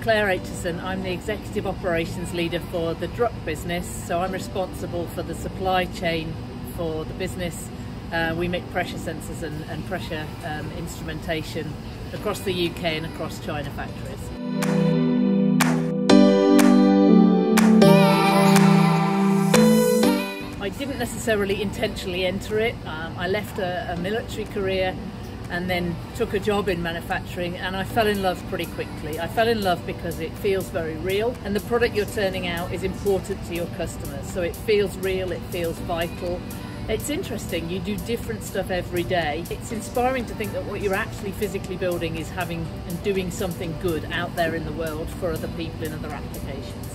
Claire Aitchison. I'm the Executive Operations Leader for the Druck business, so I'm responsible for the supply chain for the business. We make pressure sensors and pressure instrumentation across the UK and across China factories. I didn't necessarily intentionally enter it. I left a military career and then took a job in manufacturing, and I fell in love pretty quickly. I fell in love because it feels very real, and the product you're turning out is important to your customers. So it feels real, it feels vital. It's interesting, you do different stuff every day. It's inspiring to think that what you're actually physically building is having and doing something good out there in the world for other people in other applications.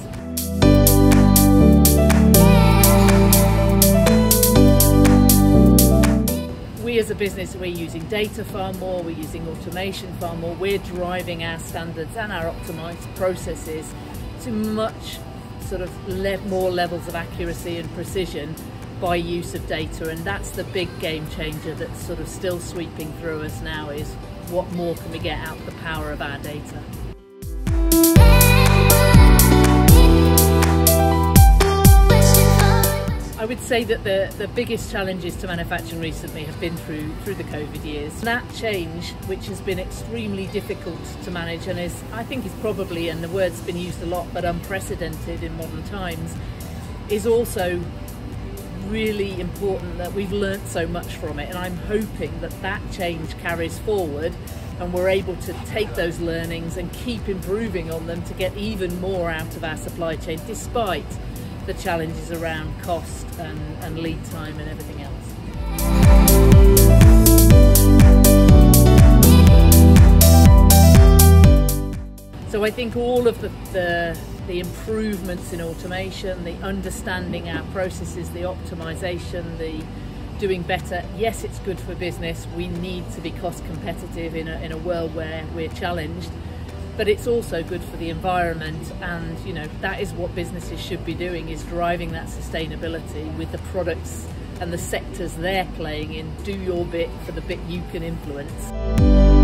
We as a business, we're using data far more, we're using automation far more, we're driving our standards and our optimized processes to much sort of more levels of accuracy and precision by use of data, and that's the big game changer that's sort of still sweeping through us now, is what more can we get out of the power of our data. I would say that the biggest challenges to manufacturing recently have been through the COVID years. That change, which has been extremely difficult to manage and I think is probably, and the word's been used a lot, but unprecedented in modern times, is also really important that we've learnt so much from it, and I'm hoping that that change carries forward and we're able to take those learnings and keep improving on them to get even more out of our supply chain, despite the challenges around cost and lead time and everything else. So I think all of the improvements in automation, the understanding our processes, the optimization, the doing better, yes, it's good for business. We need to be cost competitive in a world where we're challenged. But it's also good for the environment, and you know, that is what businesses should be doing, is driving that sustainability with the products and the sectors they're playing in. Do your bit for the bit you can influence.